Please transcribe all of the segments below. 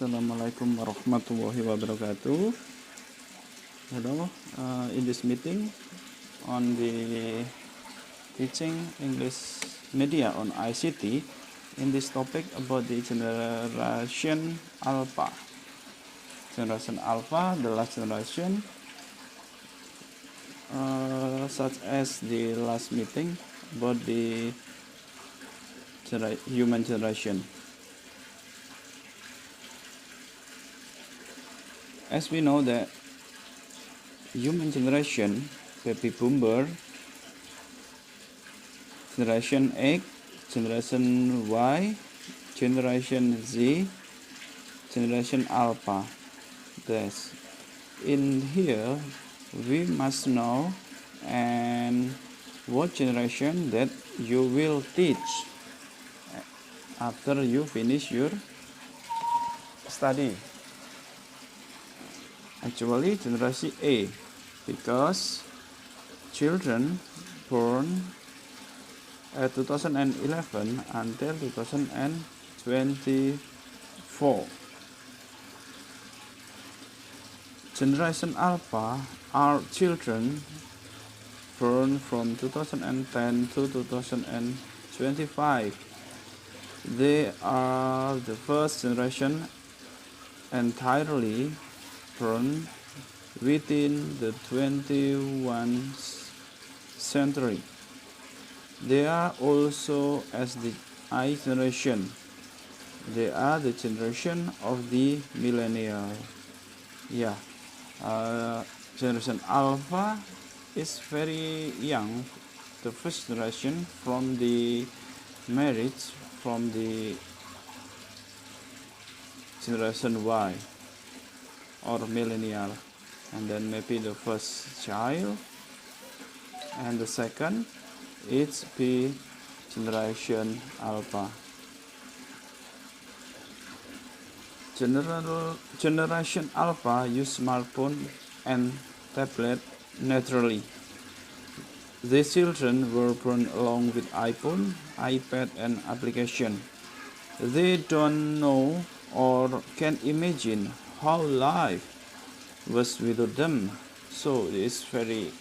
Assalamualaikum warahmatullahi wabarakatuh. Hello, in this meeting on the teaching English media on ICT, in this topic about the generation Alpha. Generation Alpha, the last generation, such as the last meeting about the human generation. As we know that human generation, baby boomer, generation X, generation Y, generation Z, generation Alpha. Thus, in here we must know and what generation that you will teach after you finish your study. Actually, generation A, because children born at 2011 until 2024. Generation Alpha are children born from 2010 to 2025. They are the first generation entirely born within the 21st century. They are also as the I generation. They are the generation of the millennial. Yeah, generation Alpha is very young, the first generation from the marriage from the generation Y or millennial, and then maybe the first child, and the second it's the generation Alpha. Generation Alpha use smartphone and tablet naturally. These children were born along with iPhone, iPad and application. They don't know or can imagine how life was without them. So it's very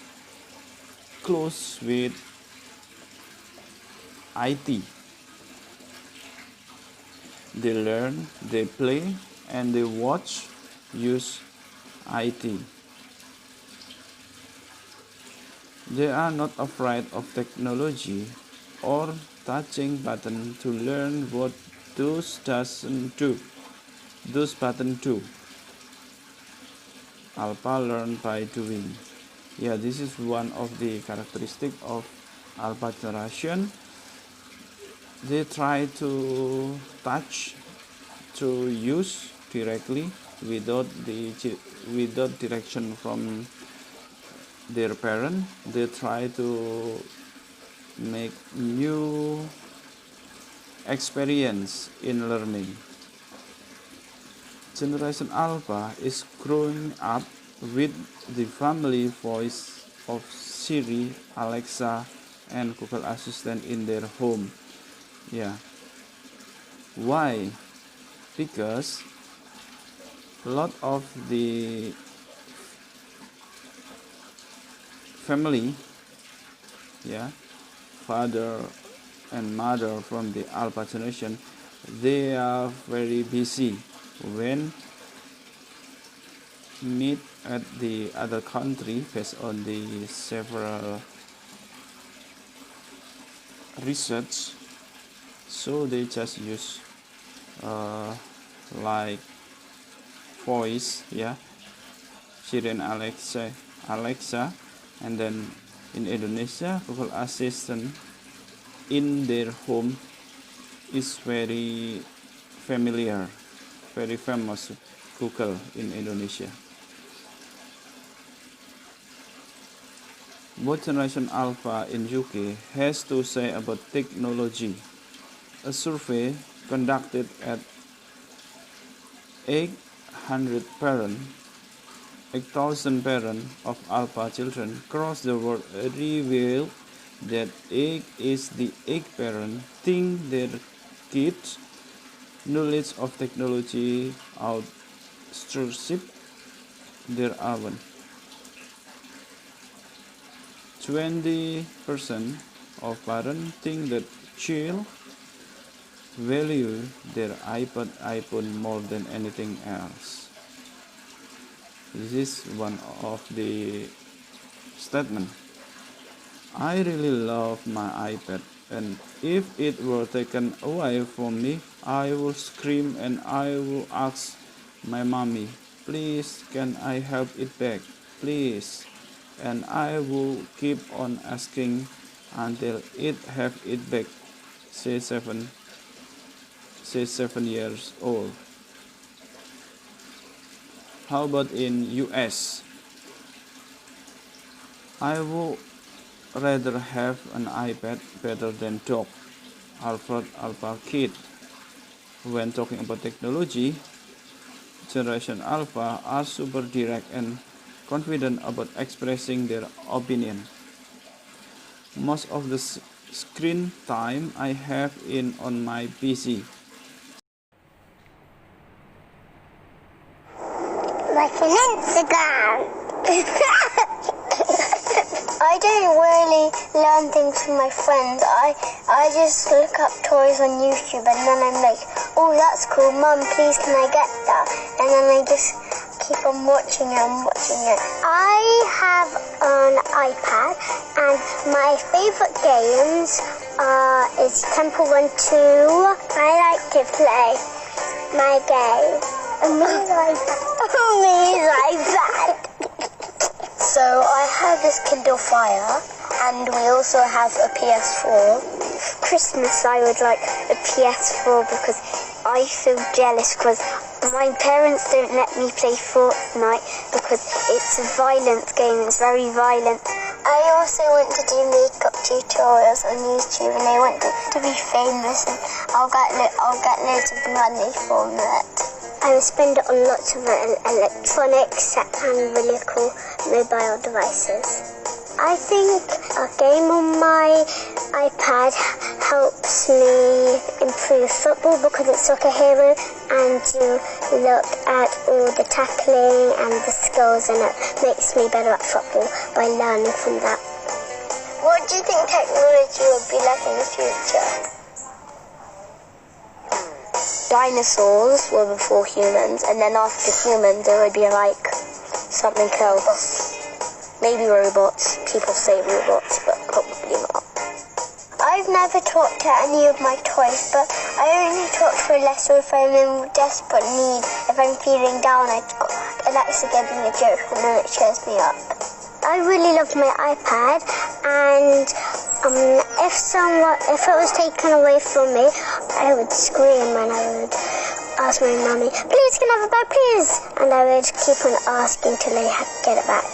close with IT. They learn, they play, and they watch, use IT. They are not afraid of technology or touching button to learn what those button do. Alpha learn by doing. Yeah, this is one of the characteristic of Alpha generation. They try to touch, to use directly without direction from their parent. They try to make new experience in learning. Generation Alpha is growing up with the family voice of Siri, Alexa, and Google Assistant in their home. Yeah. Why? Because a lot of the family, father and mother from the Alpha generation, they are very busy when meet at the other country based on the several research. So they just use like voice, Siri and Alexa, and then in Indonesia, Google Assistant in their home is very familiar, very famous Google in Indonesia. What generation Alpha in UK has to say about technology? A survey conducted at 8,000 parents of Alpha children across the world revealed that 8 is the 8 parents think their kids knowledge of technology outstrip their own. 20% of parents think that children value their iPhone more than anything else. This is one of the statements. I really love my iPad, and if it were taken away from me, I would scream and I would ask my mommy, please can I have it back, please? And I will keep on asking until it have it back, says 7 years old. How about in US? I would rather have an iPad better than dog. Alpha Kid. When talking about technology, Generation Alpha are super direct and confident about expressing their opinion. Most of the screen time I have on my PC. Like an Instagram. I don't really learn things from my friends. I just look up toys on YouTube and then I'm like, oh, that's cool, Mum, please can I get that? And then I just keep on watching it and watching it. I have an iPad and my favourite games is Temple Run 2. I like to play my game. Amazing iPad. So I have this Kindle Fire and we also have a PS4. For Christmas I would like a PS4 because I feel jealous because my parents don't let me play Fortnite because it's a violent game, it's very violent. I also want to do makeup tutorials on YouTube and I want to be famous and I'll get loads of money from it. I will spend it on lots of electronics and really cool mobile devices. I think a game on my iPad helps me improve football because it's Soccer Hero and you look at all the tackling and the skills and it makes me better at football by learning from that. What do you think technology will be like in the future? Dinosaurs were before humans, and then after humans it would be like something else. Maybe robots. People say robots, but probably not. I've never talked to any of my toys, but I only talk to Alexa if I'm in desperate need. If I'm feeling down, Alexa gives me a joke and then it cheers me up. I really love my iPad, and if it was taken away from me, I would scream and I would ask my mommy, please can I have it back, please? And I would keep on asking till I get it back.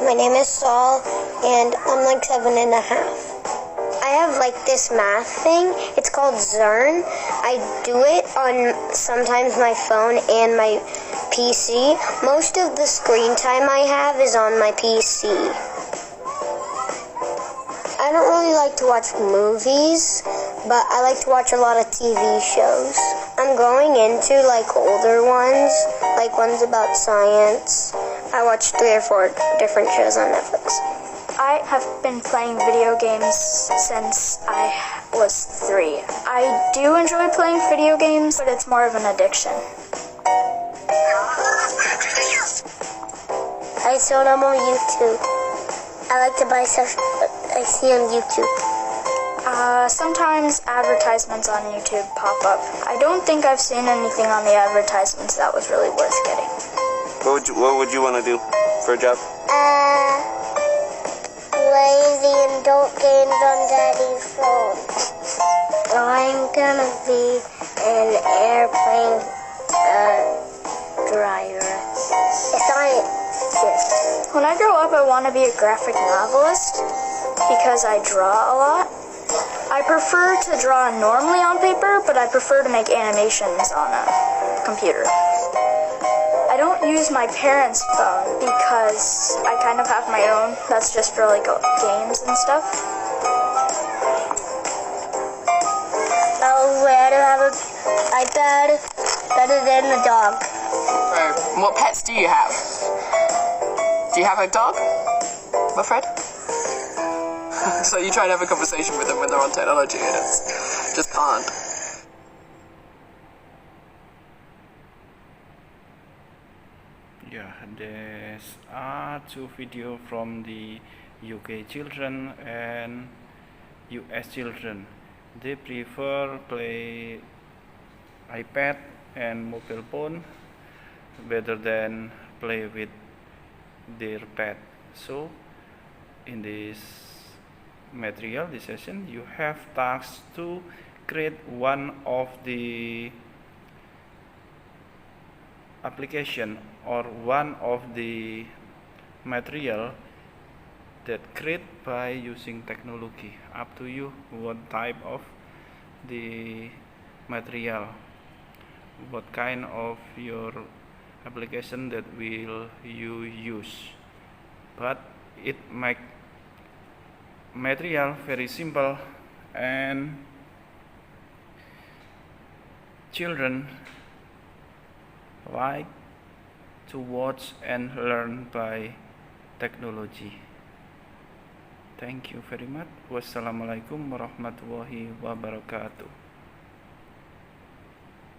My name is Saul, and I'm like 7.5. I have like this math thing. It's called Zern. I do it on sometimes my phone and my PC. Most of the screen time I have is on my PC. I don't really like to watch movies, but I like to watch a lot of TV shows. I'm going into like older ones, like ones about science. I watch 3 or 4 different shows on Netflix. I have been playing video games since I was 3. I do enjoy playing video games, but it's more of an addiction. I saw them on YouTube. I like to buy stuff I see on YouTube. Sometimes advertisements on YouTube pop up. I don't think I've seen anything on the advertisements that was really worth getting. What would you want to do for a job? Play the adult games on Daddy's phone. I'm gonna be an airplane driver. A scientist. When I grow up, I want to be a graphic novelist because I draw a lot. I prefer to draw normally on paper, but I prefer to make animations on a computer. I don't use my parents' phone because I kind of have my own. That's just for like games and stuff. Oh, I don't have an iPad better than a dog. Oh, what pets do you have? Do you have a dog, Wilfred? So you try and have a conversation with them when they're on technology and it's just can't. Yeah, these are two videos from the UK children and US children. They prefer play iPad and mobile phone better than play with their pet. So in this material, this session, you have tasks to create one of the application or one of the material that create by using technology. Up to you what type of the material, what kind of your application that will you use, but it make material very simple and children like to watch and learn by technology. Thank you very much. Wassalamualaikum warahmatullahi wabarakatuh.